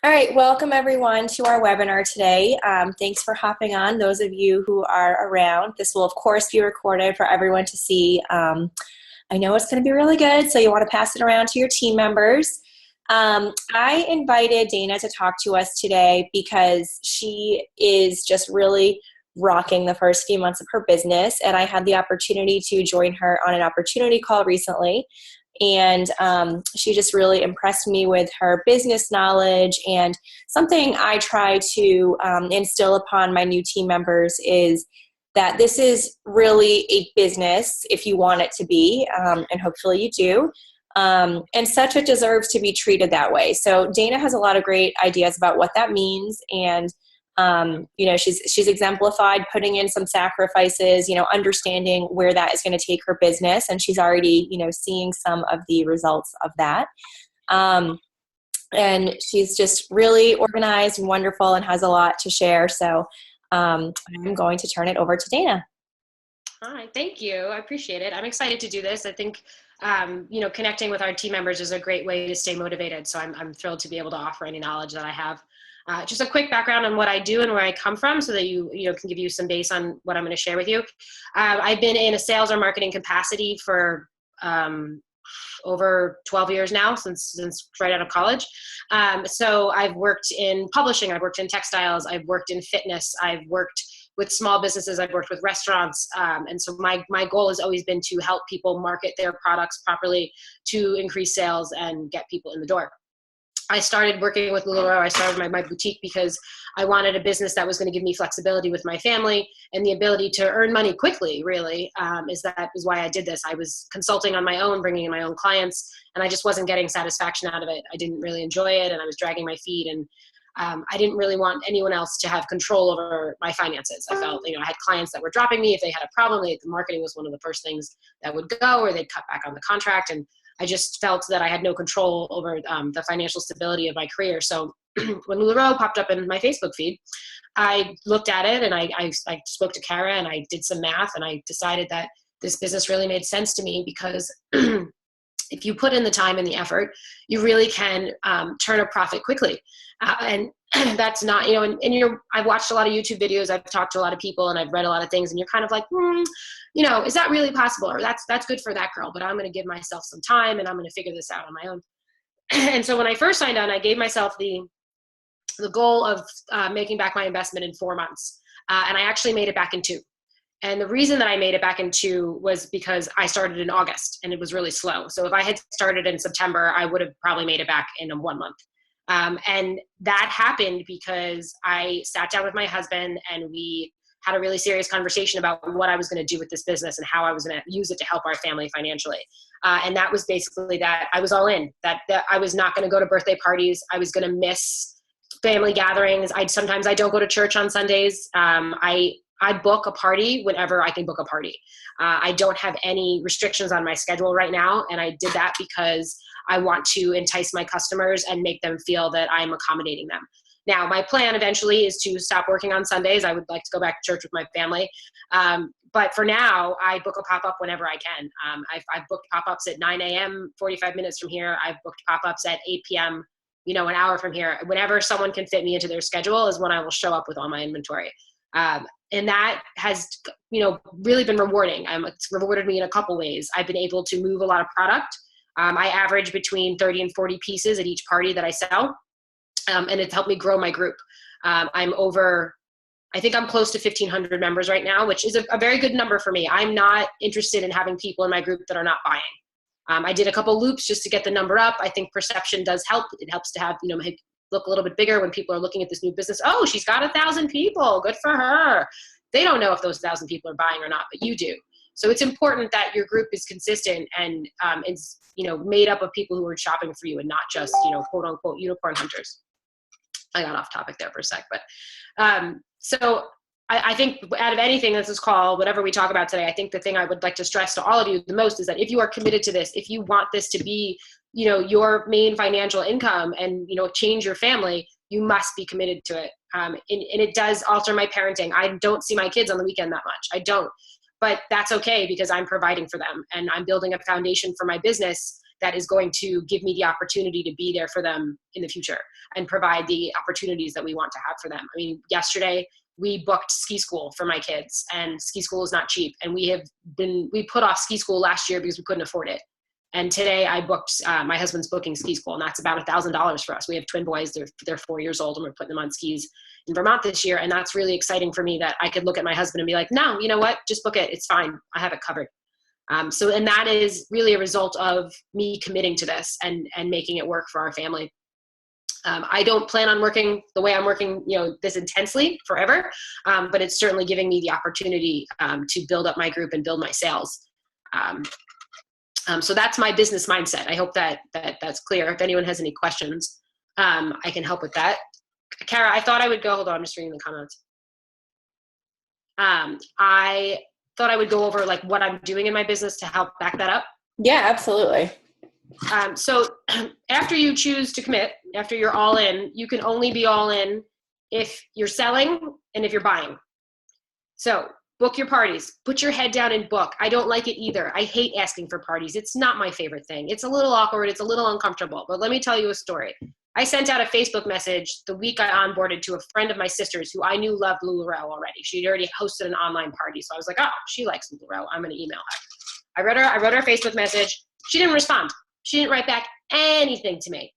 All right, welcome everyone to our webinar today. Thanks for hopping on, those of you who are around. This will, of course, be recorded for everyone to see. I know it's going to be really good, so you want to pass it around to your team members. I invited Dana to talk to us today because she is just really rocking the first few months of her business, and I had the opportunity to join her on an opportunity call recently. And she just really impressed me with her business knowledge. And something I try to instill upon my new team members is that this is really a business if you want it to be, and hopefully you do. And such it deserves to be treated that way. So Dana has a lot of great ideas about what that means, and she's exemplified putting in some sacrifices, understanding where that is going to take her business, and she's already, seeing some of the results of that. And she's just really organized and wonderful and has a lot to share. So I'm going to turn it over to Dana. All right, thank you. I appreciate it. I'm excited to do this. I think, connecting with our team members is a great way to stay motivated. So I'm thrilled to be able to offer any knowledge that I have. Just a quick background on what I do and where I come from so that you can give you some base on what I'm going to share with you. I've been in a sales or marketing capacity for over 12 years now, since right out of college. So I've worked in publishing, I've worked in textiles, I've worked in fitness, I've worked with small businesses, I've worked with restaurants. And so my goal has always been to help people market their products properly to increase sales and get people in the door. I started working with LuLaRoe. I started my boutique because I wanted a business that was going to give me flexibility with my family and the ability to earn money quickly, really, is why I did this. I was consulting on my own, bringing in my own clients, and I just wasn't getting satisfaction out of it. I didn't really enjoy it, and I was dragging my feet, and I didn't really want anyone else to have control over my finances. I felt, I had clients that were dropping me. If they had a problem, the marketing was one of the first things that would go, or they'd cut back on the contract, and I just felt that I had no control over the financial stability of my career. So when LuLaRoe popped up in my Facebook feed, I looked at it and I spoke to Kara and I did some math, and I decided that this business really made sense to me because if you put in the time and the effort, you really can turn a profit quickly. And that's not, I've watched a lot of YouTube videos, I've talked to a lot of people, and I've read a lot of things, and you're kind of like, is that really possible? Or that's good for that girl, but I'm going to give myself some time and I'm going to figure this out on my own. And so when I first signed on, I gave myself the goal of making back my investment in 4 months. And I actually made it back in 2. And the reason that I made it back in 2 was because I started in August and it was really slow. So if I had started in September, I would have probably made it back in 1 month. And that happened because I sat down with my husband and we had a really serious conversation about what I was going to do with this business and how I was going to use it to help our family financially. And that was basically that I was all in, that I was not going to go to birthday parties. I was going to miss family gatherings. Sometimes I don't go to church on Sundays. I book a party whenever I can book a party. I don't have any restrictions on my schedule right now. And I did that because I want to entice my customers and make them feel that I'm accommodating them. Now, my plan eventually is to stop working on Sundays. I would like to go back to church with my family. But for now, I book a pop-up whenever I can. I've booked pop-ups at 9 a.m., 45 minutes from here. I've booked pop-ups at 8 p.m., an hour from here. Whenever someone can fit me into their schedule is when I will show up with all my inventory. And that has, really been rewarding. It's rewarded me in a couple ways. I've been able to move a lot of product. I average between 30 and 40 pieces at each party that I sell. And it's helped me grow my group. I think I'm close to 1,500 members right now, which is a very good number for me. I'm not interested in having people in my group that are not buying. I did a couple loops just to get the number up. I think perception does help. It helps to have, look a little bit bigger when people are looking at this new business. Oh, she's got 1,000 people. Good for her. They don't know if those 1,000 people are buying or not, but you do. So it's important that your group is consistent and is, made up of people who are shopping for you and not just, quote unquote, unicorn hunters. I got off topic there for a sec, but so I think out of anything that's this call, whatever we talk about today, I think the thing I would like to stress to all of you the most is that if you are committed to this, if you want this to be, your main financial income and, change your family, you must be committed to it. And it does alter my parenting. I don't see my kids on the weekend that much. I don't, but that's okay because I'm providing for them and I'm building a foundation for my business that is going to give me the opportunity to be there for them in the future and provide the opportunities that we want to have for them. I mean, yesterday we booked ski school for my kids, and ski school is not cheap. And we put off ski school last year because we couldn't afford it. And today I booked, my husband's booking ski school, and that's about $1,000 for us. We have twin boys, they're 4 years old, and we're putting them on skis in Vermont this year. And that's really exciting for me that I could look at my husband and be like, no, you know what, just book it. It's fine. I have it covered. And that is really a result of me committing to this and making it work for our family. I don't plan on working the way I'm working, this intensely forever. But it's certainly giving me the opportunity to build up my group and build my sales. So that's my business mindset. I hope that's clear. If anyone has any questions, I can help with that. Kara, I thought I would go, hold on, I'm just reading the comments. I thought I would go over like what I'm doing in my business to help back that up. Yeah, absolutely. So after you choose to commit, after you're all in, you can only be all in if you're selling and if you're buying. So book your parties, put your head down and book. I don't like it either. I hate asking for parties. It's not my favorite thing. It's a little awkward. It's a little uncomfortable, but let me tell you a story. I sent out a Facebook message the week I onboarded to a friend of my sister's who I knew loved LuLaRoe already. She'd already hosted an online party. So I was like, oh, she likes LuLaRoe. I'm going to email her. I wrote her a Facebook message. She didn't respond. She didn't write back anything to me.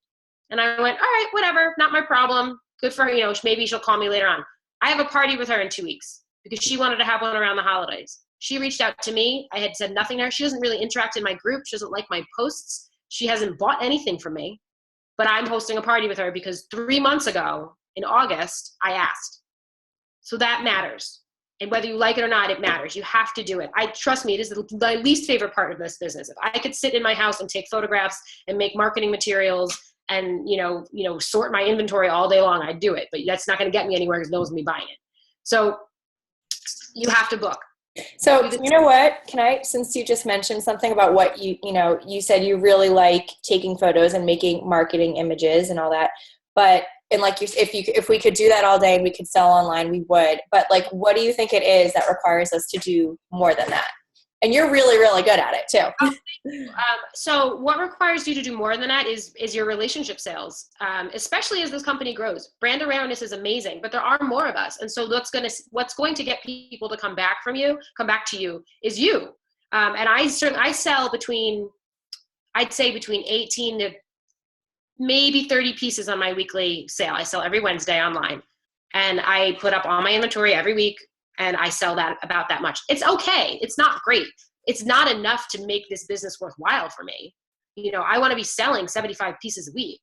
And I went, all right, whatever, not my problem. Good for her, maybe she'll call me later on. I have a party with her in 2 weeks because she wanted to have one around the holidays. She reached out to me. I had said nothing to her. She doesn't really interact in my group. She doesn't like my posts. She hasn't bought anything from me. But I'm hosting a party with her because 3 months ago in August, I asked. So that matters. And whether you like it or not, it matters. You have to do it. Trust me, it is my least favorite part of this business. If I could sit in my house and take photographs and make marketing materials and, sort my inventory all day long, I'd do it. But that's not going to get me anywhere because no one's going to be buying it. So you have to book. So you know what, since you just mentioned something about what you said you really like taking photos and making marketing images and all that, and like if we could do that all day and we could sell online, we would, but like, what do you think it is that requires us to do more than that? And you're really, really good at it too. So what requires you to do more than that is your relationship sales, especially as this company grows. Brand awareness is amazing, but there are more of us. And so what's going to get people to come back to you is you. And I sell between 18 to maybe 30 pieces on my weekly sale. I sell every Wednesday online, and I put up all my inventory every week. And I sell that about that much. It's okay. It's not great. It's not enough to make this business worthwhile for me. I want to be selling 75 pieces a week.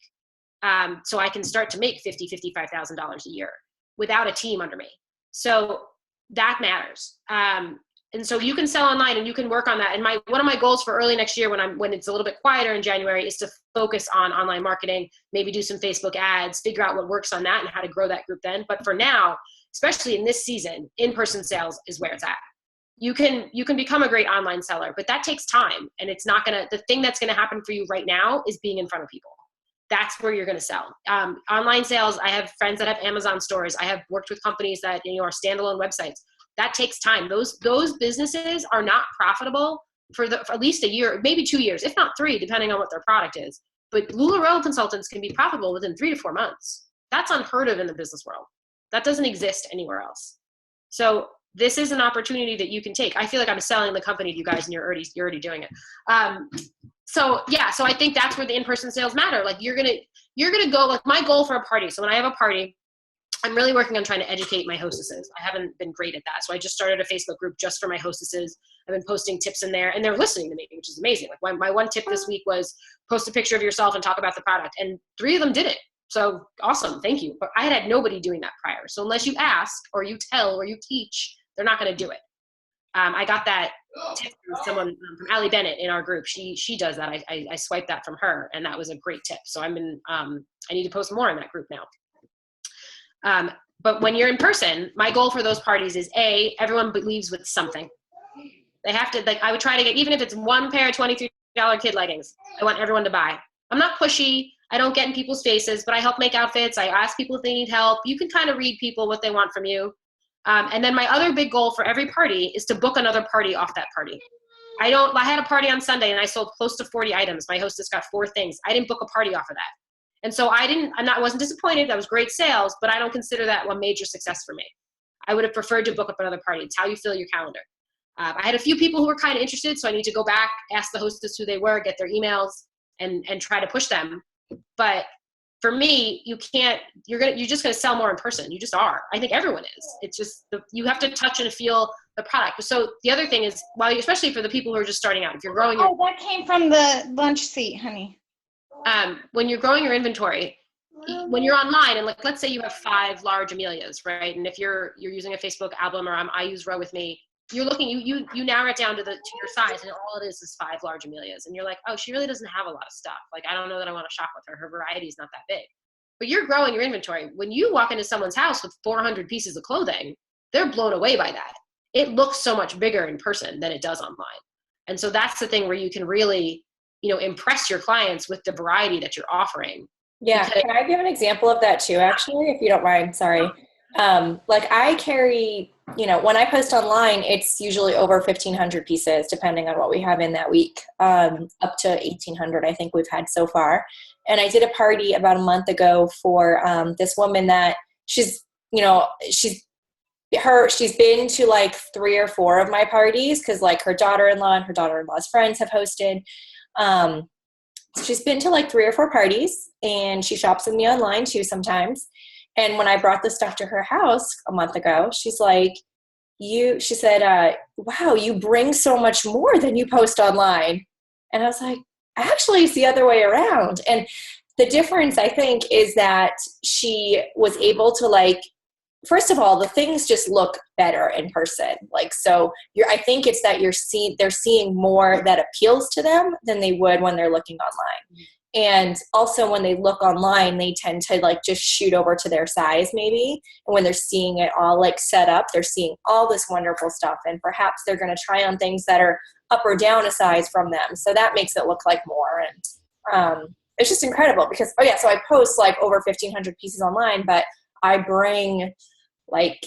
So I can start to make $50,000, $55,000 a year without a team under me. So that matters. And so you can sell online and you can work on that. And one of my goals for early next year when it's a little bit quieter in January is to focus on online marketing, maybe do some Facebook ads, figure out what works on that and how to grow that group then. But for now, especially in this season, in-person sales is where it's at. You can become a great online seller, but that takes time. And the thing that's going to happen for you right now is being in front of people. That's where you're going to sell. Online sales, I have friends that have Amazon stores. I have worked with companies that, are standalone websites. That takes time. Those businesses are not profitable for at least a year, maybe 2 years, if not 3, depending on what their product is. But LuLaRoe consultants can be profitable within 3 to 4 months. That's unheard of in the business world. That doesn't exist anywhere else. So this is an opportunity that you can take. I feel like I'm selling the company to you guys, and you're already doing it. So I think that's where the in-person sales matter. Like you're gonna go. Like my goal for a party. So when I have a party, I'm really working on trying to educate my hostesses. I haven't been great at that. So I just started a Facebook group just for my hostesses. I've been posting tips in there, and they're listening to me, which is amazing. Like my one tip this week was post a picture of yourself and talk about the product, and 3 of them did it. So awesome, thank you. But I had noebody doing that prior. So unless you ask or you tell or you teach, they're not going to do it. I got that tip from someone from Allie Bennett in our group. She does that. I swiped that from her, and that was a great tip. So I need to post more in that group now. But when you're in person, my goal for those parties is everyone believes with something. They have to, I would try to get, even if it's one pair of $23 kid leggings, I want everyone to buy. I'm not pushy. I don't get in people's faces, but I help make outfits. I ask people if they need help. You can kind of read people what they want from you. And then my other big goal for every party is to book another party off that party. I had a party on Sunday and I sold close to 40 items. My hostess got 4 things. I didn't book a party off of that. And so I wasn't disappointed. That was great sales, but I don't consider that a major success for me. I would have preferred to book up another party. It's how you fill your calendar. I had a few people who were kind of interested, so I need to go back, ask the hostess who they were, get their emails, and try to push them. But for me, you're just gonna sell more in person. You just are. I think everyone is. It's just you have to touch and feel the product. So the other thing is, especially for the people who are just starting out, if you're growing, that came from the lunch seat, honey. When you're growing your inventory, when you're online, and let's say you have 5 large Amelias, right? And if you're using a Facebook album, or I use Row With Me, you're looking, you narrow it down to your size, and all it is 5 large Amelias, and you're like, oh, she really doesn't have a lot of stuff. Like, I don't know that I want to shop with her. Her variety is not that big. But you're growing your inventory. When you walk into someone's house with 400 pieces of clothing, they're blown away by that. It looks so much bigger in person than it does online. And so that's the thing where you can really, impress your clients with the variety that you're offering. Yeah. Can I give an example of that too, actually, if you don't mind? Sorry. Like I carry, when I post online, it's usually over 1,500 pieces, depending on what we have in that week, up to 1,800, I think we've had so far. And I did a party about a month ago for this woman that she's been to like 3 or 4 of my parties, because like her daughter-in-law and her daughter-in-law's friends have hosted. So she's been to like 3 or 4 parties, and she shops with me online too sometimes. And when I brought the stuff to her house a month ago, she's like, she said, wow, you bring so much more than you post online. And I was like, actually, it's the other way around. And the difference, I think, is that she was able to, like, first of all, the things just look better in person. Like, so I think it's that they're seeing more that appeals to them than they would when they're looking online. And also when they look online, they tend to like just shoot over to their size maybe. And when they're seeing it all like set up, they're seeing all this wonderful stuff. And perhaps they're going to try on things that are up or down a size from them. So that makes it look like more. And it's just incredible because, so I post like over 1,500 pieces online, but I bring like,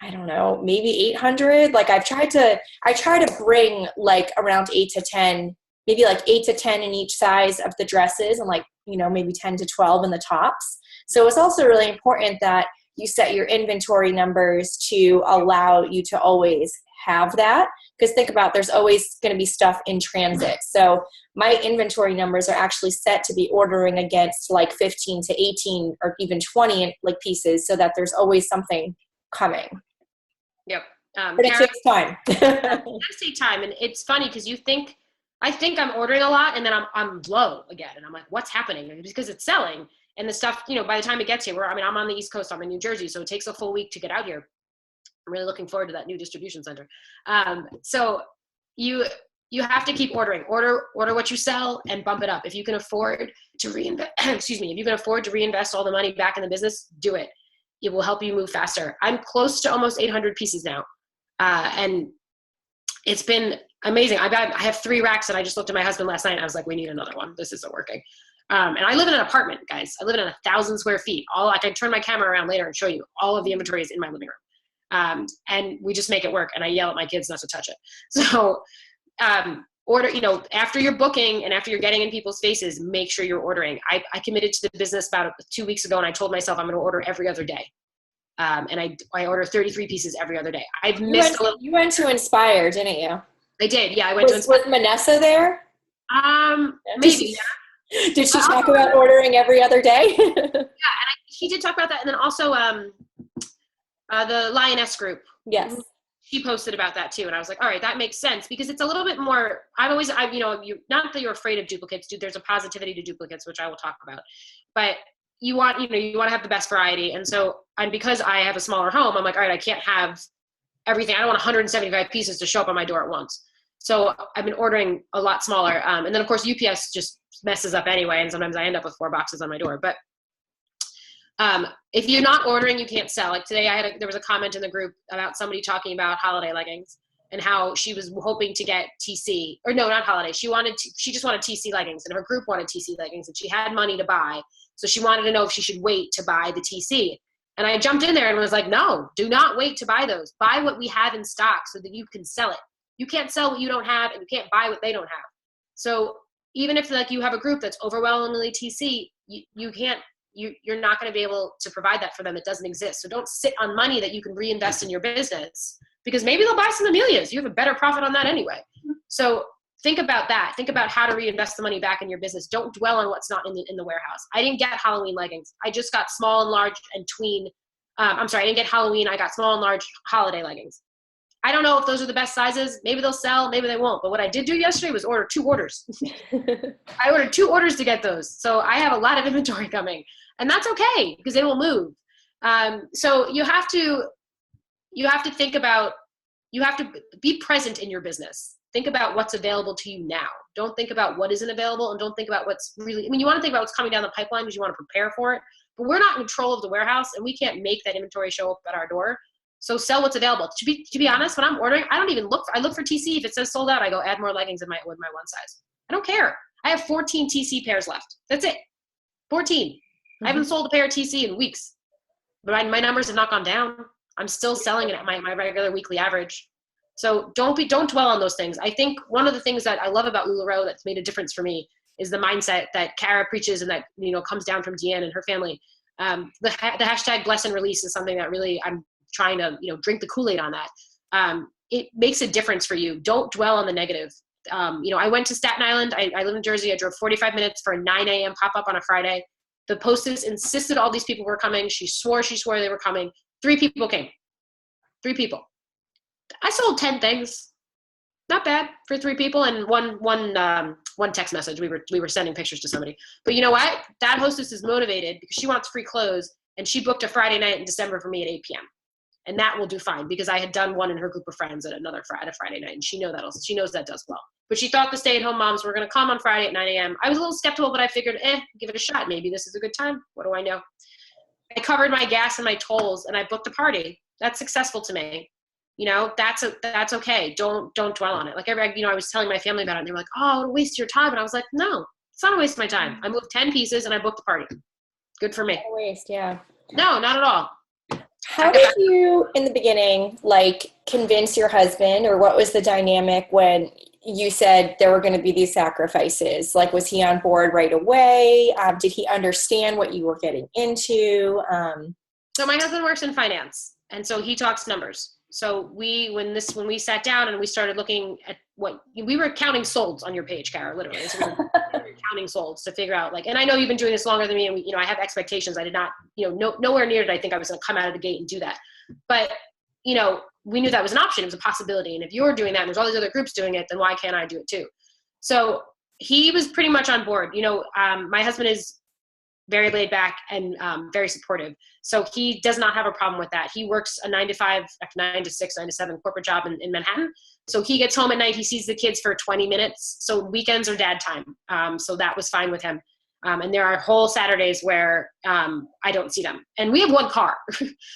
I don't know, maybe 800. Like I try to bring like around 8 to 10, maybe like 8 to 10 in each size of the dresses, and like, maybe 10 to 12 in the tops. So it's also really important that you set your inventory numbers to allow you to always have that. Because think about, there's always going to be stuff in transit. So my inventory numbers are actually set to be ordering against like 15 to 18 or even 20 like pieces, so that there's always something coming. Yep. But it takes time. It does take time. And it's funny because I think I'm ordering a lot, and then I'm low again. And I'm like, what's happening? And because it's selling, and the stuff, by the time it gets here, I'm on the East Coast, I'm in New Jersey. So it takes a full week to get out here. I'm really looking forward to that new distribution center. So you have to keep ordering. Order what you sell and bump it up. If you can afford to reinvest, if you can afford to reinvest all the money back in the business, do it. It will help you move faster. I'm close to almost 800 pieces now. And it's been amazing. I have 3 racks, and I just looked at my husband last night, and I was like, we need another one. This isn't working. And I live in an apartment, guys. I live in 1,000 square feet. I can turn my camera around later and show you. All of the inventory is in my living room. And we just make it work, and I yell at my kids not to touch it. So order, after you're booking and after you're getting in people's faces, make sure you're ordering. I committed to the business about 2 weeks ago, and I told myself I'm going to order every other day. And I order 33 pieces every other day. I've missed a little. You went to Inspire, didn't you? I did. Yeah. I went to Inspire. Was Manessa there? Maybe. Did she talk about ordering every other day? Yeah. And she did talk about that. And then also the Lioness group. Yes. She posted about that too. And I was like, all right, that makes sense, because it's a little bit more, not that you're afraid of duplicates, dude, there's a positivity to duplicates, which I will talk about, but you want to have the best variety. And because I have a smaller home, I'm like, all right, I can't have everything. I don't want 175 pieces to show up on my door at once. So I've been ordering a lot smaller. And then of course UPS just messes up anyway. And sometimes I end up with 4 boxes on my door, but if you're not ordering, you can't sell. Like today there was a comment in the group about somebody talking about holiday leggings and how she was hoping to get TC, or no, not holiday. She just wanted TC leggings, and her group wanted TC leggings, and she had money to buy. So she wanted to know if she should wait to buy the TC. And I jumped in there and was like, no, do not wait to buy those. Buy what we have in stock so that you can sell it. You can't sell what you don't have, and you can't buy what they don't have. So even if like you have a group that's overwhelmingly TC, you're not going to be able to provide that for them. It doesn't exist. So don't sit on money that you can reinvest in your business, because maybe they'll buy some Amelias. You have a better profit on that anyway. So think about that. Think about how to reinvest the money back in your business. Don't dwell on what's not in the warehouse. I didn't get Halloween leggings. I just got small and large and tween. I didn't get Halloween. I got small and large holiday leggings. I don't know if those are the best sizes. Maybe they'll sell, maybe they won't. But what I did do yesterday was order 2 orders. I ordered 2 orders to get those. So I have a lot of inventory coming, and that's okay because it will move. So you have to think about, you have to be present in your business. Think about what's available to you now. Don't think about what isn't available, and don't think about what's really, I mean, you want to think about what's coming down the pipeline because you want to prepare for it, but we're not in control of the warehouse, and we can't make that inventory show up at our door. So sell what's available. To be honest, when I'm ordering, I don't even look. I look for TC. If it says sold out, I go add more leggings with my one size. I don't care. I have 14 TC pairs left. That's it. 14. Mm-hmm. I haven't sold a pair of TC in weeks, but my numbers have not gone down. I'm still selling it at my regular weekly average. So don't dwell on those things. I think one of the things that I love about LuLaRoe that's made a difference for me is the mindset that Kara preaches, and that comes down from Deanne and her family. The hashtag bless and release is something that really I'm trying to drink the Kool-Aid on that. It makes a difference for you. Don't dwell on the negative. I went to Staten Island. I live in Jersey. I drove 45 minutes for a 9 a.m. pop-up on a Friday. The postess insisted all these people were coming. She swore they were coming. 3 people came. 3 people. I sold 10 things. Not bad for 3 people, and one text message. We were sending pictures to somebody. But you know what? That hostess is motivated because she wants free clothes, and she booked a Friday night in December for me at 8 p.m. And that will do fine because I had done one in her group of friends at a Friday night, and she knows that does well. But she thought the stay-at-home moms were going to come on Friday at 9 a.m. I was a little skeptical, but I figured, give it a shot. Maybe this is a good time. What do I know? I covered my gas and my tolls, and I booked a party. That's successful to me. That's okay. Don't dwell on it. Like I was telling my family about it, and they were like, "Oh, it'll waste your time." And I was like, "No, it's not a waste of my time. I moved 10 pieces and I booked a party. Good for me." Not a waste, yeah. No, not at all. How did you, in the beginning, convince your husband, or what was the dynamic when you said there were going to be these sacrifices? Was he on board right away? Did he understand what you were getting into? So my husband works in finance, and so he talks numbers. So when we sat down and we started looking at what we were counting solds on your page, Kara, literally. So we were counting solds to figure out and I know you've been doing this longer than me, and I have expectations. I did not, nowhere near did I think I was going to come out of the gate and do that. But, we knew that was an option. It was a possibility. And if you're doing that and there's all these other groups doing it, then why can't I do it too? So he was pretty much on board. My husband is very laid back and very supportive. So he does not have a problem with that. He works a 9 to 5, 9 to 6, 9 to 7 corporate job in Manhattan. So he gets home at night, he sees the kids for 20 minutes. So weekends are dad time. So that was fine with him. And there are whole Saturdays where I don't see them. And we have 1 car.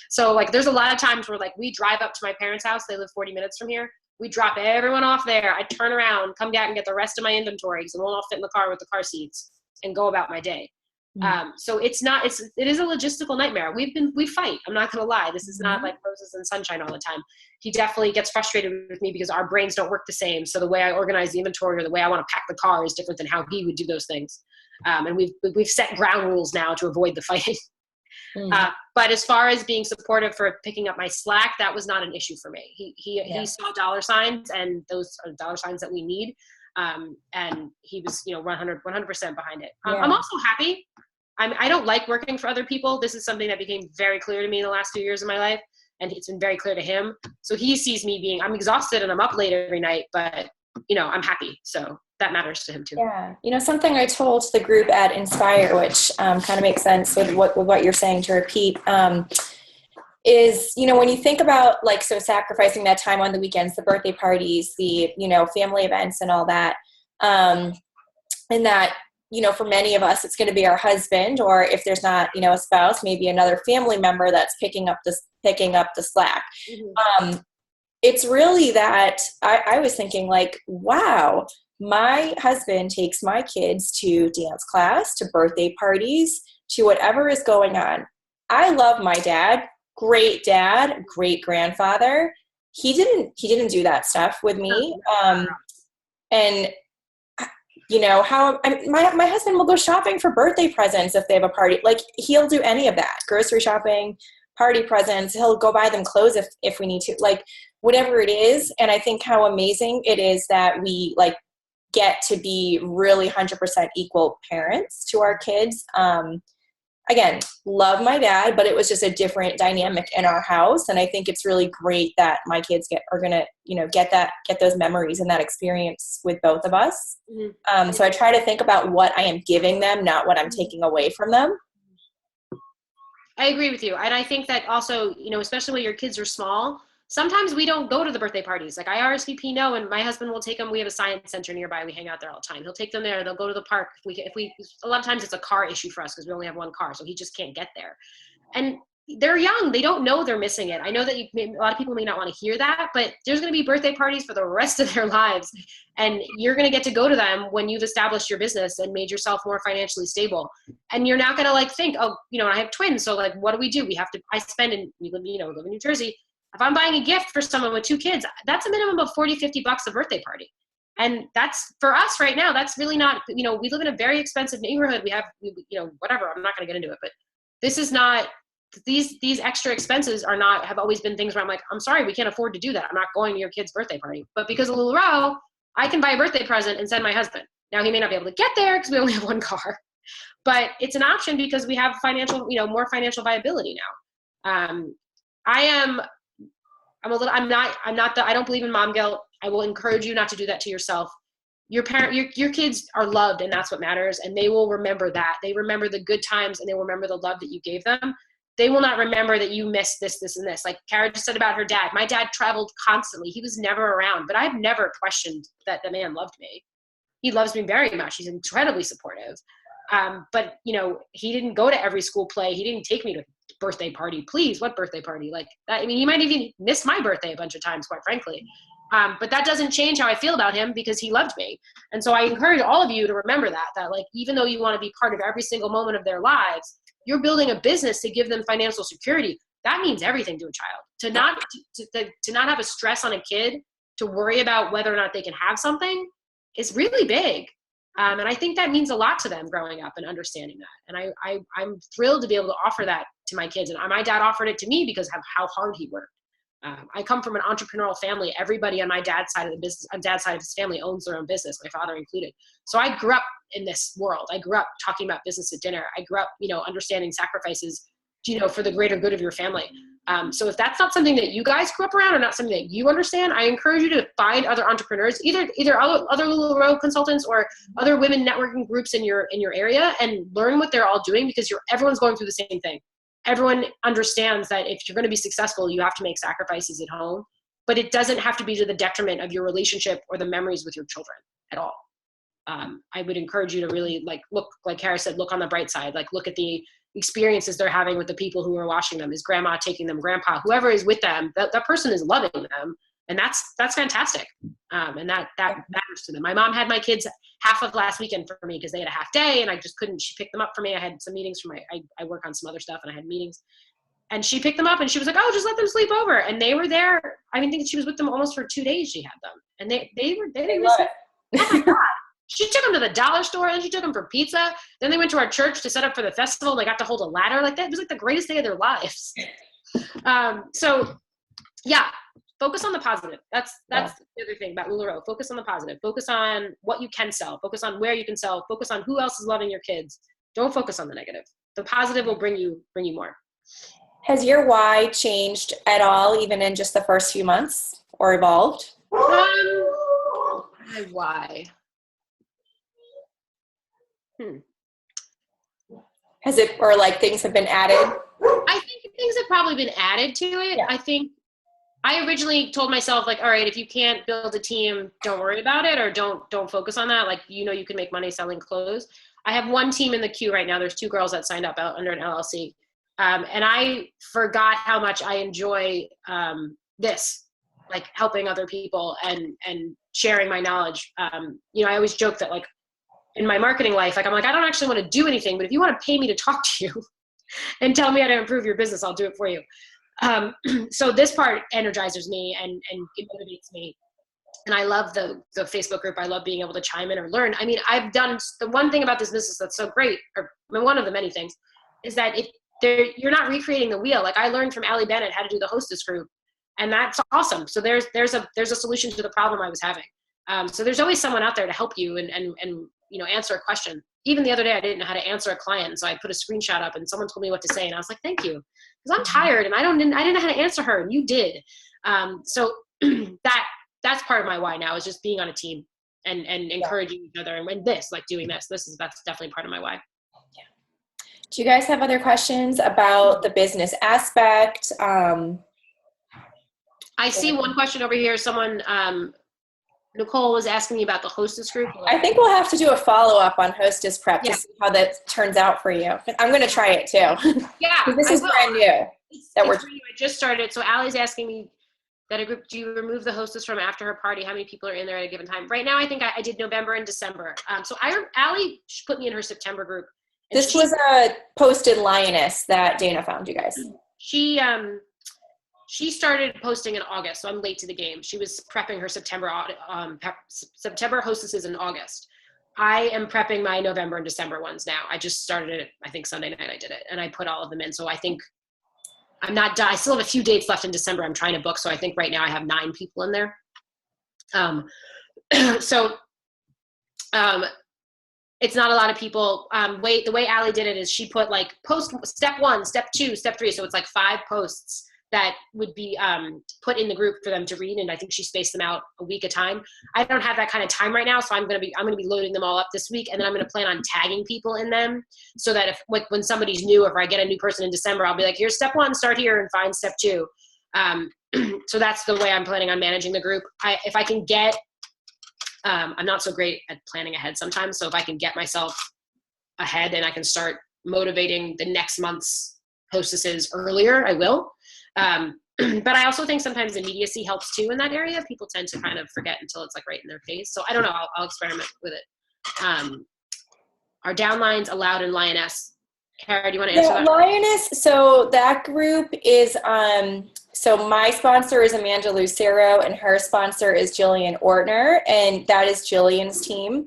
So there's a lot of times where we drive up to my parents' house. They live 40 minutes from here. We drop everyone off there. I turn around, come back and get the rest of my inventory because it won't all fit in the car with the car seats, and go about my day. So it is a logistical nightmare. We fight. I'm not going to lie. This is not like roses and sunshine all the time. He definitely gets frustrated with me because our brains don't work the same. So the way I organize the inventory or the way I want to pack the car is different than how he would do those things. And we've set ground rules now to avoid the fighting. But as far as being supportive for picking up my slack, that was not an issue for me. He saw dollar signs, and those are dollar signs that we need. And he was, 100% behind it. I'm also happy. I don't like working for other people. This is something that became very clear to me in the last few years of my life, and it's been very clear to him. So he sees me I'm exhausted and I'm up late every night, but I'm happy. So that matters to him too. Yeah. Something I told the group at Inspire, which kind of makes sense with what you're saying to repeat, is, when you think about sacrificing that time on the weekends, the birthday parties, the, family events and all that, and that, for many of us, it's going to be our husband, or if there's not, a spouse, maybe another family member that's picking up the slack. Mm-hmm. It's really that I was thinking wow, my husband takes my kids to dance class, to birthday parties, to whatever is going on. I love my dad. Great dad, great grandfather. he didn't do that stuff with me. And you know how my husband will go shopping for birthday presents if they have a party. Like he'll do any of that, grocery shopping, party presents. He'll go buy them clothes if we need to, like whatever it is. And I think how amazing it is that we like get to be really 100% equal parents to our kids. Again, love my dad, but it was just a different dynamic in our house. And I think it's really great that my kids are going to, you know, get those memories and that experience with both of us. Mm-hmm. So I try to think about what I am giving them, not what I'm taking away from them. I agree with you. And I think that also, you know, especially when your kids are small, sometimes we don't go to the birthday parties. Like I RSVP no, and my husband will take them. We have a science center nearby. We hang out there all the time. He'll take them there. They'll go to the park. If we, a lot of times it's a car issue for us because we only have one car. So he just can't get there. And they're young. They don't know they're missing it. I know that a lot of people may not want to hear that, but there's going to be birthday parties for the rest of their lives. And you're going to get to go to them when you've established your business and made yourself more financially stable. And you're not going to like think, oh, you know, I have twins. So like, what do? I spend we live in New Jersey. If I'm buying a gift for someone with 2 kids, that's a minimum of $40-50 a birthday party. And that's for us right now. That's really not, you know, we live in a very expensive neighborhood. We have, you know, whatever, I'm not going to get into it, but this is not, these extra expenses have always been things where I'm like, I'm sorry, we can't afford to do that. I'm not going to your kid's birthday party. But because of LuLaRoe, I can buy a birthday present and send my husband. Now he may not be able to get there because we only have one car, but it's an option because we have more financial viability now. I don't believe in mom guilt. I will encourage you not to do that to yourself. Your kids are loved, and that's what matters. And they will remember that. They remember the good times, and they will remember the love that you gave them. They will not remember that you missed this, this, and this. Like Kara just said about her dad. My dad traveled constantly. He was never around, but I've never questioned that the man loved me. He loves me very much. He's incredibly supportive. But you know, he didn't go to every school play. He didn't take me to birthday party. Please, what birthday party? Like that. I mean, he might even miss my birthday a bunch of times, quite frankly. But that doesn't change how I feel about him because he loved me. And so I encourage all of you to remember that like, even though you want to be part of every single moment of their lives, you're building a business to give them financial security. That means everything to a child. To not have a stress on a kid, to worry about whether or not they can have something is really big. And I think that means a lot to them growing up and understanding that. And I'm thrilled to be able to offer that to my kids. And my dad offered it to me because of how hard he worked. I come from an entrepreneurial family. Everybody on my dad's side of the business, on dad's side of his family, owns their own business, my father included. So I grew up in this world. I grew up talking about business at dinner. I grew up, understanding sacrifices, for the greater good of your family. So if that's not something that you guys grew up around or not something that you understand, I encourage you to find other entrepreneurs, either other LuLaRoe consultants or other women networking groups in your area, and learn what they're all doing, because everyone's going through the same thing. Everyone understands that if you're going to be successful, you have to make sacrifices at home, but it doesn't have to be to the detriment of your relationship or the memories with your children at all. I would encourage you to really look, like Kara said, look on the bright side, look at the experiences they're having with the people who are watching them. Is grandma taking them, grandpa, whoever is with them, that person is loving them. And that's fantastic. And that matters to them. My mom had my kids half of last weekend for me because they had a half day and I just couldn't, she picked them up for me. I had some meetings I work on some other stuff and I had meetings, and she picked them up and she was like, oh, just let them sleep over. And they were there. I think she was with them almost for 2 days. She had them and they didn't miss it. Oh my God. She took them to the dollar store and she took them for pizza. Then they went to our church to set up for the festival. They got to hold a ladder like that. It was like the greatest day of their lives. So yeah, focus on the positive. That's the other thing about LuLaRoe. Focus on the positive. Focus on what you can sell. Focus on where you can sell. Focus on who else is loving your kids. Don't focus on the negative. The positive will bring you more. Has your why changed at all, even in just the first few months, or evolved? My why. Has it, or things have been added? I think things have probably been added to it. Yeah. I think I originally told myself, all right, if you can't build a team, don't worry about it, or don't focus on that. You can make money selling clothes. I have one team in the queue right now. There's 2 girls that signed up under an LLC. And I forgot how much I enjoy this, helping other people and sharing my knowledge. I always joke that in my marketing life, I don't actually want to do anything, but if you want to pay me to talk to you and tell me how to improve your business, I'll do it for you. So this part energizes me and it motivates me. And I love the Facebook group. I love being able to chime in or learn. I mean, I've done the one thing about this business that's so great, or I mean, one of the many things, is that you're not recreating the wheel. Like I learned from Allie Bennett how to do the hostess group, and that's awesome. So there's a solution to the problem I was having. So there's always someone out there to help you and answer a question. Even the other day, I didn't know how to answer a client, so I put a screenshot up, and someone told me what to say, and I was like, "Thank you," because I'm tired and I didn't know how to answer her, and you did. So that's part of my why now, is just being on a team and encouraging each other, and when that's definitely part of my why. Do you guys have other questions about the business aspect? I see one question over here. Someone, Nicole was asking me about the hostess group. I think we'll have to do a follow-up on hostess prep to see how that turns out for you. I'm going to try it too. Yeah. This is brand new. I just started. So Allie's asking me that a group, do you remove the hostess from after her party? How many people are in there at a given time? Right now, I think I did November and December. So Allie put me in her September group. This was a posted lioness that Dana found you guys. She started posting in August, so I'm late to the game. She was prepping her September hostesses in August. I am prepping my November and December ones now. I just started it, I think Sunday night I did it, and I put all of them in. So I think I'm not done. I still have a few dates left in December I'm trying to book, so I think right now I have 9 people in there. It's not a lot of people. The way Allie did it is she put like post step 1, step 2, step 3. So it's like 5 posts that would be put in the group for them to read, and I think she spaced them out a week at a time. I don't have that kind of time right now, so I'm gonna be loading them all up this week, and then I'm gonna plan on tagging people in them so that when somebody's new, if I get a new person in December, I'll be like, here's step 1, start here and find step 2. So that's the way I'm planning on managing the group. If I can get, I'm not so great at planning ahead sometimes, so if I can get myself ahead and I can start motivating the next month's hostesses earlier, I will. But I also think sometimes immediacy helps too in that area. People tend to kind of forget until it's like right in their face. So I don't know. I'll experiment with it. Are downlines allowed in Lioness? Kara, do you want to answer that? Lioness. So that group is, so my sponsor is Amanda Lucero and her sponsor is Jillian Ortner, and that is Jillian's team.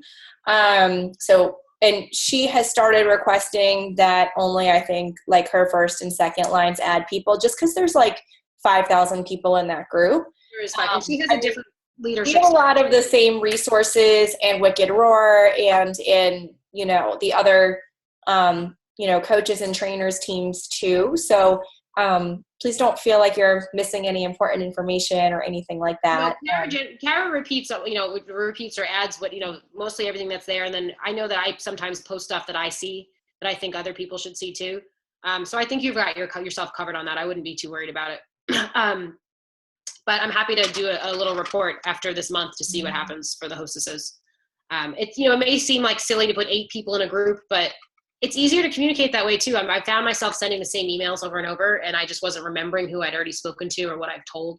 And she has started requesting that only, I think, like her first and second lines add people, just because there's like 5,000 people in that group. There is 5. And she has a different leadership. We have a lot of the same resources and Wicked Roar and in, the other, coaches and trainers teams too. So please don't feel like you're missing any important information or anything like that. No, Kara repeats, repeats or adds what, mostly everything that's there. And then I know that I sometimes post stuff that I see that I think other people should see too. So I think you've got yourself covered on that. I wouldn't be too worried about it. But I'm happy to do a little report after this month to see what happens for the hostesses. It may seem like silly to put 8 people in a group, but it's easier to communicate that way too. I found myself sending the same emails over and over, and I just wasn't remembering who I'd already spoken to or what I've told.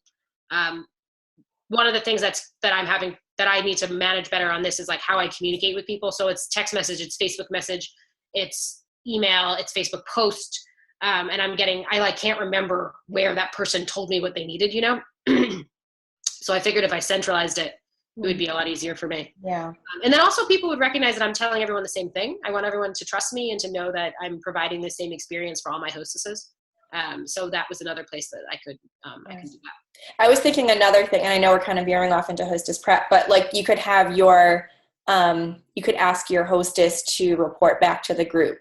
One of the things that I need to manage better on this is like how I communicate with people. So it's text message, it's Facebook message, it's email, it's Facebook post. And I can't remember where that person told me what they needed, So I figured if I centralized it, it would be a lot easier for me. Yeah. And then also people would recognize that I'm telling everyone the same thing. I want everyone to trust me and to know that I'm providing the same experience for all my hostesses. So that was another place that I could do that. I was thinking another thing, and I know we're kind of veering off into hostess prep, but like you could have you could ask your hostess to report back to the group,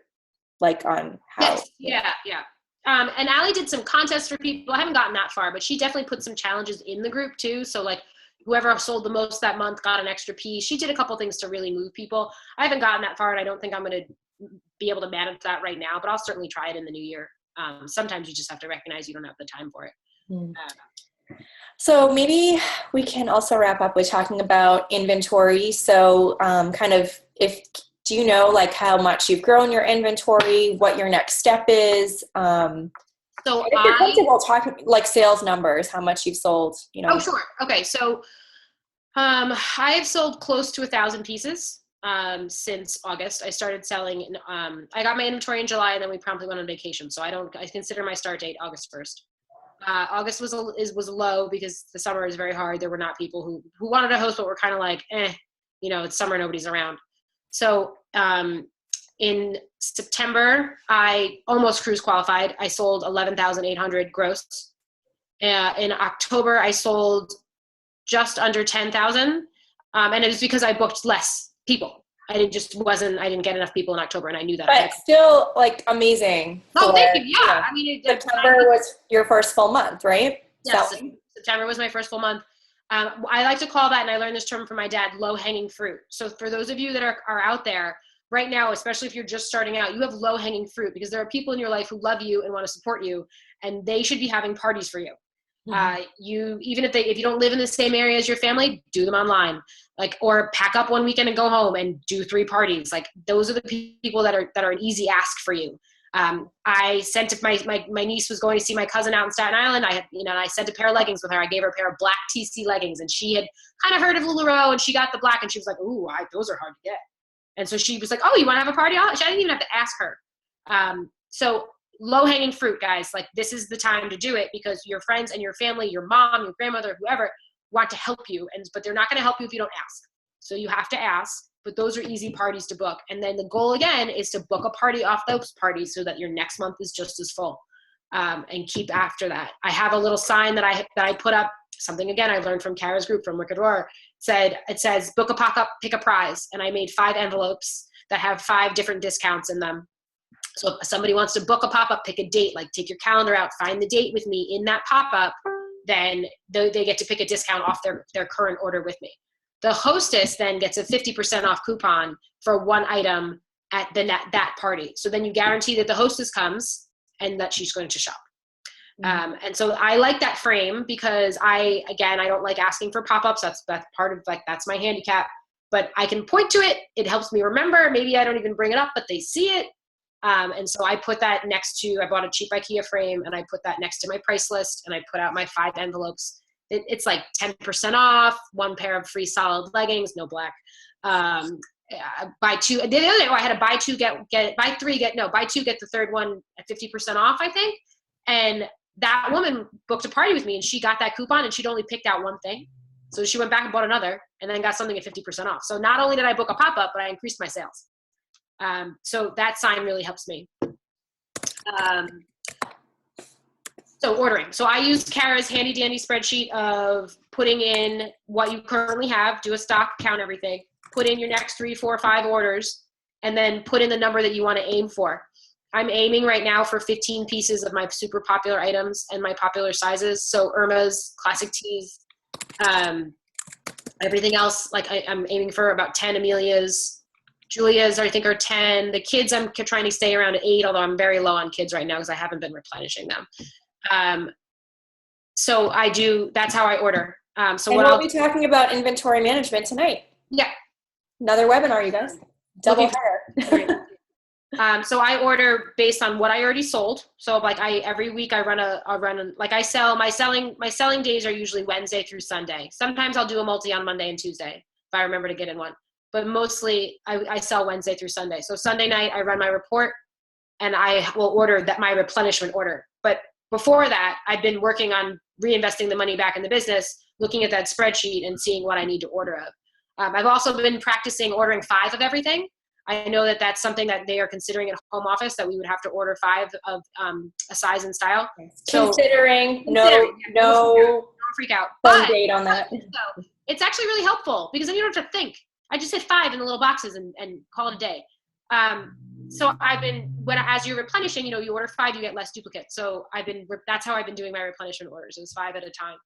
like on how. Yes. Yeah. And Allie did some contests for people. I haven't gotten that far, but she definitely put some challenges in the group too. So like whoever sold the most that month got an extra piece. She did a couple things to really move people. I haven't gotten that far, and I don't think I'm going to be able to manage that right now, but I'll certainly try it in the new year. Sometimes you just have to recognize you don't have the time for it. So maybe we can also wrap up with talking about inventory. So do you know like how much you've grown your inventory, what your next step is? So if you're comfortable talking like sales numbers, how much you've sold, Oh, sure. Okay. So I've sold close to 1,000 pieces since August. I started selling, I got my inventory in July, and then we promptly went on vacation. So I consider my start date August 1st. August was low because the summer is very hard. There were not people who wanted to host, but were kind of like, it's summer, nobody's around. So in September, I almost cruise qualified. I sold 11,800 gross. In October, I sold just under 10,000. And it was because I booked less people. I didn't get enough people in October, and I knew that. But still, like, amazing. Oh, thank you. Yeah. I mean, September was your first full month, right? Yes. September was my first full month. I like to call that, and I learned this term from my dad, low-hanging fruit. So for those of you that are out there right now, especially if you're just starting out, you have low-hanging fruit because there are people in your life who love you and want to support you, and they should be having parties for you. Even if you don't live in the same area as your family, do them online, or pack up one weekend and go home and do 3 parties. Like, those are the people that are an easy ask for you. I sent my niece was going to see my cousin out in Staten Island. I sent a pair of leggings with her. I gave her a pair of black TC leggings, and she had kind of heard of LuLaRoe, and she got the black, and she was like, "Ooh, those are hard to get." And so she was like, "Oh, you want to have a party?" I didn't even have to ask her. So low-hanging fruit, guys. Like, this is the time to do it because your friends and your family, your mom, your grandmother, whoever, want to help you, but they're not going to help you if you don't ask. So you have to ask, but those are easy parties to book. And then the goal, again, is to book a party off those parties so that your next month is just as full, and keep after that. I have a little sign that I put up, something, again, I learned from Kara's group from Wicked Roar. It says, book a pop-up, pick a prize. And I made 5 envelopes that have 5 different discounts in them. So if somebody wants to book a pop-up, pick a date, like take your calendar out, find the date with me in that pop-up, then they get to pick a discount off their current order with me. The hostess then gets a 50% off coupon for one item at that party. So then you guarantee that the hostess comes and that she's going to shop. And so I like that frame because I don't like asking for pop-ups. That's part of, that's my handicap, but I can point to it. It helps me remember. Maybe I don't even bring it up, but they see it. And so I put that I bought a cheap IKEA frame, and I put that next to my price list, and I put out my 5 envelopes. It's like 10% off, 1 pair of free solid leggings, no black. Buy 2. The other day, I had a buy 2 get buy 3 buy 2 get the third one at 50% off, I think. And that woman booked a party with me, and she got that coupon, and she'd only picked out one thing. So she went back and bought another, and then got something at 50% off. So not only did I book a pop-up, but I increased my sales. So that sign really helps me. So ordering. So I use Kara's handy dandy spreadsheet of putting in what you currently have, do a stock, count everything, put in your next 3, 4, 5 orders, and then put in the number that you want to aim for. I'm aiming right now for 15 pieces of my super popular items and my popular sizes. So Irma's, classic tees, everything else, I'm aiming for about 10 Amelia's. Julia's, I think, are 10. The kids, I'm trying to stay around 8, although I'm very low on kids right now because I haven't been replenishing them. So that's how I order. We'll be talking about inventory management tonight. Yeah. Another webinar, you guys. Double header. So I order based on what I already sold. So every week I run I sell, my selling days are usually Wednesday through Sunday. Sometimes I'll do a multi on Monday and Tuesday if I remember to get in one. But mostly I sell Wednesday through Sunday. So Sunday night I run my report and I will order my replenishment order. But before that, I've been working on reinvesting the money back in the business, looking at that spreadsheet and seeing what I need to order of. I've also been practicing ordering 5 of everything. I know that that's something that they are considering at home office, that we would have to order 5 of a size and style. Considering, no don't freak out. But date on that. So it's actually really helpful because then you don't have to think. I just hit 5 in the little boxes and call it a day. So as you're replenishing, you order 5, you get less duplicates. So that's how I've been doing my replenishment orders, is 5 at a time.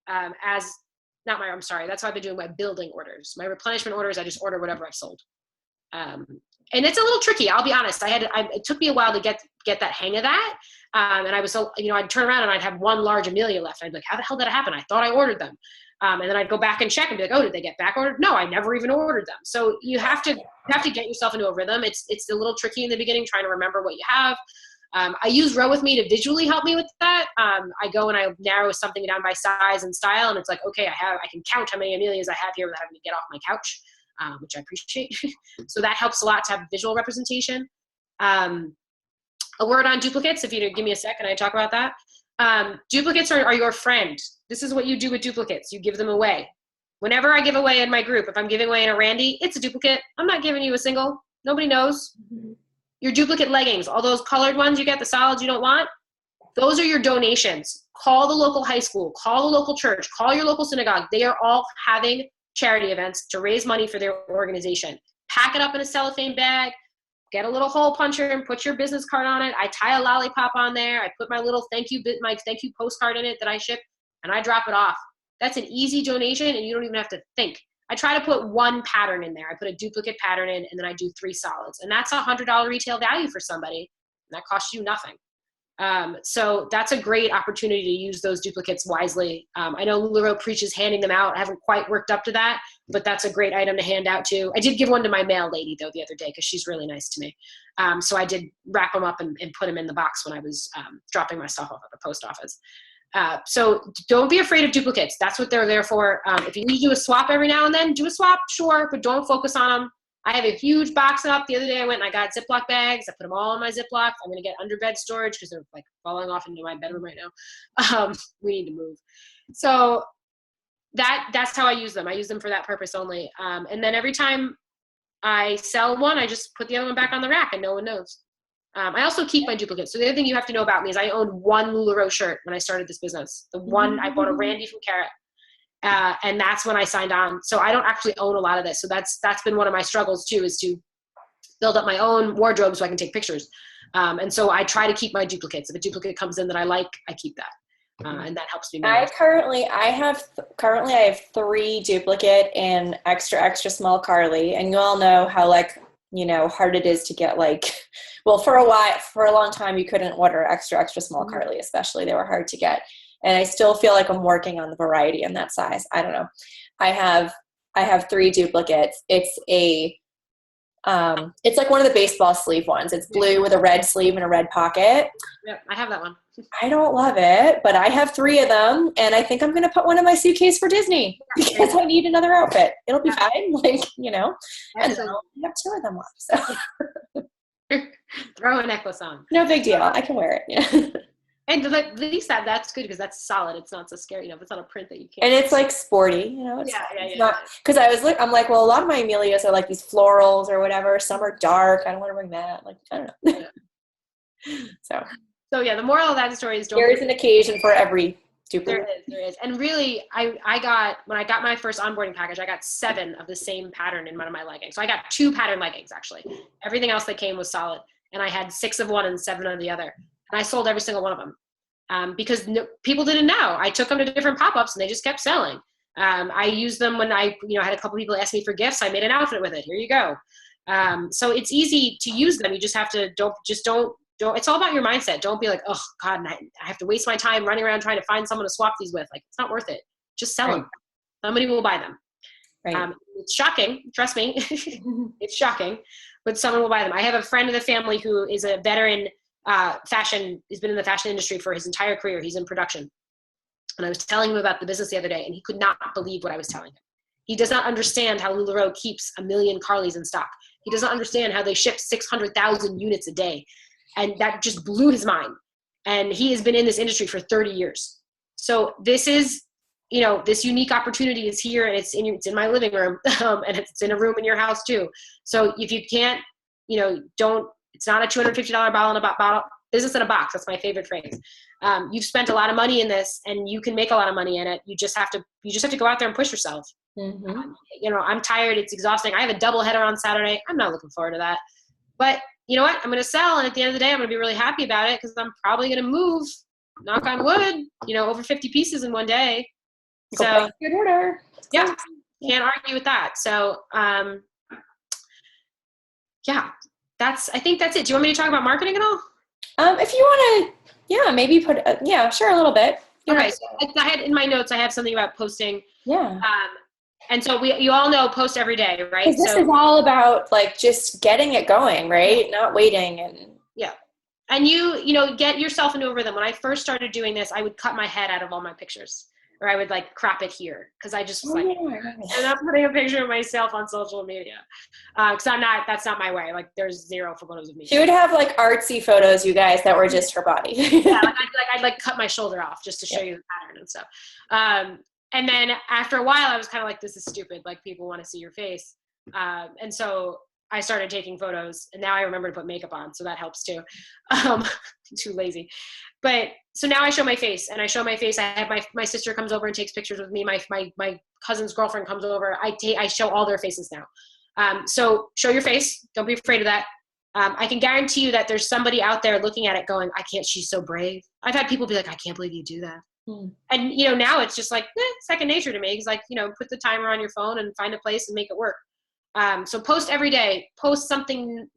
That's how I've been doing my building orders. My replenishment orders, I just order whatever I've sold. And it's a little tricky. I'll be honest. It took me a while to get that hang of that. And I was I'd turn around and I'd have 1 large Amelia left. I'd be like, how the hell did that happen? I thought I ordered them. And then I'd go back and check and be like, oh, did they get back ordered? No, I never even ordered them. So you have to get yourself into a rhythm. It's a little tricky in the beginning, trying to remember what you have. I use Row With Me to visually help me with that. I go and I narrow something down by size and style, and it's like, okay, I can count how many Amelias I have here without having to get off my couch, which I appreciate. So that helps a lot to have visual representation. A word on duplicates, if you give me a second, I talk about that. Duplicates are your friend. This is what you do with duplicates. You give them away. Whenever I give away in my group, if I'm giving away in a Randy, it's a duplicate. I'm not giving you a single. Nobody knows. Mm-hmm. Your duplicate leggings, all those colored ones you get, the solids you don't want, those are your donations. Call the local high school, call the local church, call your local synagogue. They are all having charity events to raise money for their organization. Pack it up in a cellophane bag, get a little hole puncher and put your business card on it. I tie a lollipop on there. I put my little thank you postcard in it that I ship, and I drop it off. That's an easy donation, and you don't even have to think. I try to put one pattern in there. I put a duplicate pattern in, and then I do 3 solids. And that's $100 retail value for somebody, and that costs you nothing. So that's a great opportunity to use those duplicates wisely. I know LuLaRoe preaches handing them out. I haven't quite worked up to that, but that's a great item to hand out to. I did give one to my mail lady, though, the other day because she's really nice to me. So I did wrap them up and put them in the box when I was dropping my stuff off at the post office. So don't be afraid of duplicates. That's what they're there for. If you need to do a swap every now and then, do a swap, sure, but don't focus on them. I have a huge box up. The other day I went and I got Ziploc bags. I put them all in my Ziploc. I'm going to get underbed storage because they're like falling off into my bedroom right now. We need to move. So that's how I use them. I use them for that purpose only. And then every time I sell one, I just put the other one back on the rack and no one knows. I also keep my duplicates. So the other thing you have to know about me is I owned one LuLaRoe shirt when I started this business. The one I bought a Randy from Carrot. And that's when I signed on. So I don't actually own a lot of this. So that's been one of my struggles too, is to build up my own wardrobe so I can take pictures. And so I try to keep my duplicates. If a duplicate comes in that I like, I keep that. And that helps me. I have 3 duplicate and extra small Carly. And you all know how hard it is to get for a long time you couldn't order extra small Carly, especially. They were hard to get. And I still feel like I'm working on the variety in that size. I don't know. I have 3 duplicates. It's like one of the baseball sleeve ones. It's blue with a red sleeve and a red pocket. Yep, I have that one. I don't love it, but I have 3 of them, and I think I'm going to put one in my suitcase for Disney because I need another outfit. It'll be fine, and then I have 2 of them left. So throw a necklace on. No big deal. I can wear it. Yeah. And at least that's good because that's solid. It's not so scary. It's not a print that you can't. And it's like sporty, It's not, because I'm like, well, a lot of my Amelias are like these florals or whatever. Some are dark. I don't want to bring that. I don't know. So yeah, the moral of that story is there is an occasion for every duplicate. There is. And really, when I got my first onboarding package, I got 7 of the same pattern in one of my leggings. So I got 2 pattern leggings actually. Everything else that came was solid, and I had 6 of one and 7 of the other. And I sold every single one of them because people didn't know. I took them to different pop-ups and they just kept selling. I used them when I had a couple people ask me for gifts. I made an outfit with it. Here you go. So it's easy to use them. You just have to don't. It's all about your mindset. Don't be like, oh God, I have to waste my time running around trying to find someone to swap these with. It's not worth it. Just sell them. Somebody will buy them. Right. It's shocking. Trust me. It's shocking, but someone will buy them. I have a friend of the family who is a veteran fashion. He's been in the fashion industry for his entire career. He's in production. And I was telling him about the business the other day, and he could not believe what I was telling him. He does not understand how LuLaRoe keeps 1 million Carlys in stock. He doesn't understand how they ship 600,000 units a day. And that just blew his mind. And he has been in this industry for 30 years. So this is, this unique opportunity is here, and it's in my living room, and it's in a room in your house too. So if you can't, it's not a $250 bottle, business in a box. That's my favorite phrase. You've spent a lot of money in this, and you can make a lot of money in it. You just have to go out there and push yourself. Mm-hmm. I'm tired. It's exhausting. I have a double header on Saturday. I'm not looking forward to that. But you know what? I'm going to sell, and at the end of the day, I'm going to be really happy about it because I'm probably going to move, knock on wood, over 50 pieces in one day. So good order. Yeah, can't argue with that. So, yeah, I think that's it. Do you want me to talk about marketing at all? If you want to, maybe put, sure, a little bit. Okay, so I had in my notes, I have something about posting. Yeah. And so you all know post every day, right? Because this is all about just getting it going, right? Not waiting and. Yeah. And you get yourself into a rhythm. When I first started doing this, I would cut my head out of all my pictures. or I would like crop it here. Cause I just was Oh, like, yeah, I remember I'm that. not putting a picture of myself on social media. Cause that's not my way. Like there's zero photos of me. She would have like artsy photos, you guys, that were just her body. Yeah, I'd cut my shoulder off just to show you the pattern and stuff. And then after a while, I was kind of like, this is stupid. Like people want to see your face. And so I started taking photos, and now I remember to put makeup on, so that helps too. I'm too lazy. But so now I show my face, and I show my face. I have my sister comes over and takes pictures with me. My cousin's girlfriend comes over. I show all their faces now. So show your face. Don't be afraid of that. I can guarantee you that there's somebody out there looking at it going, I can't, she's so brave. I've had people be like, I can't believe you do that. And, now it's just like second nature to me. It's like, put the timer on your phone and find a place and make it work. So post every day, post something,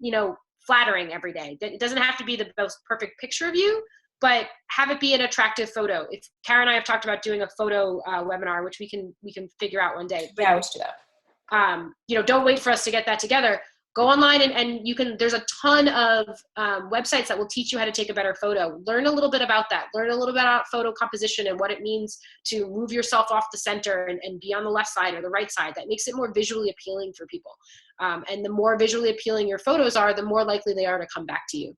flattering every day. It doesn't have to be the most perfect picture of you, but have it be an attractive photo. If Kara and I have talked about doing a photo webinar, which we can figure out one day. But, Yeah, we should do that. Don't wait for us to get that together. Go online and you can, there's a ton of websites that will teach you how to take a better photo. Learn a little bit about that. Learn a little bit about photo composition and what it means to move yourself off the center and be on the left side or the right side. That makes it more visually appealing for people. And the more visually appealing your photos are, the more likely they are to come back to you.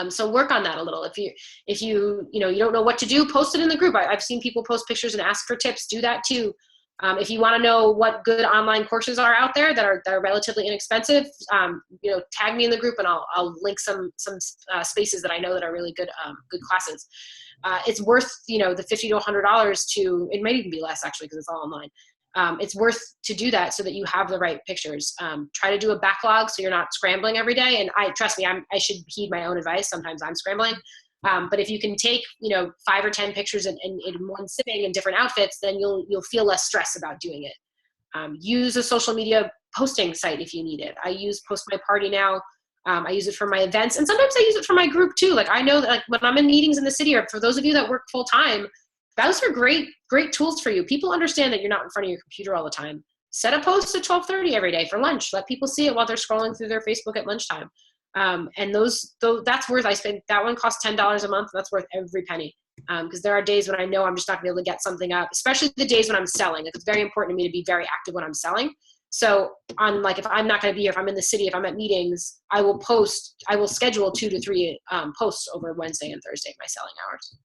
So work on that a little. If you don't know what to do, post it in the group. I've seen people post pictures and ask for tips. Do that too. If you want to know what good online courses are out there that are relatively inexpensive, tag me in the group and I'll link some spaces that I know that are really good classes. It's worth the $50 to $100 to, it might even be less actually because it's all online. It's worth to do that so that you have the right pictures. Try to do a backlog so you're not scrambling every day. And trust me, I should heed my own advice. Sometimes I'm scrambling. But if you can take, 5 or 10 pictures in one sitting in different outfits, then you'll feel less stress about doing it. Use a social media posting site if you need it. I use Post My Party now. I use it for my events, and sometimes I use it for my group too. Like I know that when I'm in meetings in the city, or for those of you that work full time, those are great tools for you. People understand that you're not in front of your computer all the time. Set a post at 12:30 every day for lunch. Let people see it while they're scrolling through their Facebook at lunchtime. And that's worth, that one costs $10 a month. That's worth every penny. Because there are days when I know I'm just not gonna be able to get something up, especially the days when I'm selling. It's very important to me to be very active when I'm selling. So if I'm not gonna be here, if I'm in the city, if I'm at meetings, I will schedule 2 to 3 posts over Wednesday and Thursday, my selling hours.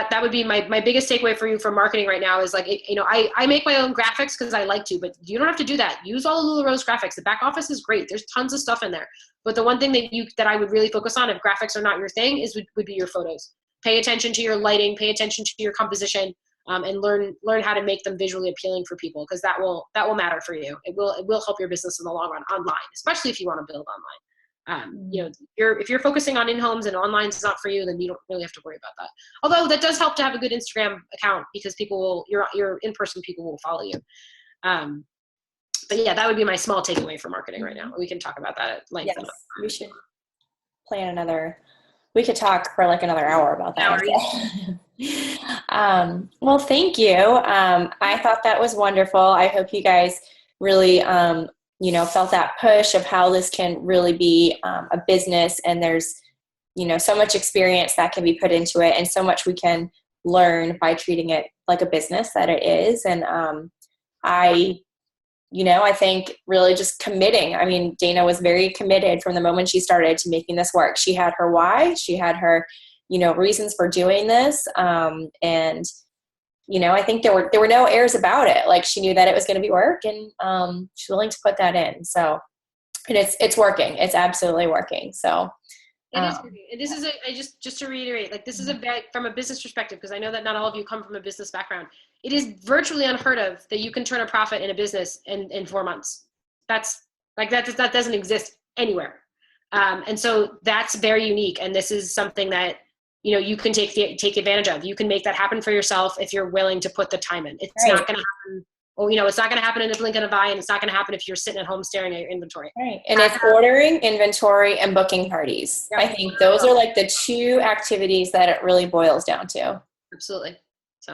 That would be my biggest takeaway for you for marketing right now is I make my own graphics because I like to, but you don't have to do that. Use all of LuLaRoe's graphics. The back office is great. There's tons of stuff in there. But the one thing that I would really focus on if graphics are not your thing would be your photos. Pay attention to your lighting, pay attention to your composition, and learn how to make them visually appealing for people because that will matter for you. It will help your business in the long run online, especially if you want to build online. If you're focusing on in-homes and online is not for you, then you don't really have to worry about that. Although that does help to have a good Instagram account because your in-person people will follow you. But yeah, that would be my small takeaway for marketing right now. We can talk about that at length. Yes, we should plan we could talk for like another hour about that. Well, thank you. I thought that was wonderful. I hope you guys really, felt that push of how this can really be a business, and there's, so much experience that can be put into it and so much we can learn by treating it like a business that it is. And I think really just committing. I mean, Dana was very committed from the moment she started to making this work. She had her why, she had her, reasons for doing this. And I think there were no airs about it. Like she knew that it was going to be work, and she's willing to put that in. So, and it's working. It's absolutely working. So it is working. And this is just to reiterate, like this is from a business perspective, because I know that not all of you come from a business background. It is virtually unheard of that you can turn a profit in a business in 4 months. That doesn't exist anywhere. And so that's very unique. And this is something that you can take advantage of. You can make that happen for yourself if you're willing to put the time in. It's right. not going to happen. Well, it's not going to happen in a blink of an eye, and it's not going to happen if you're sitting at home staring at your inventory. Right. And it's ordering, inventory, and booking parties. Yep. I think those are like the 2 activities that it really boils down to. Absolutely. So.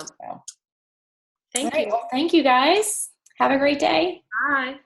Thank you. Well, thank you guys. Have a great day. Bye.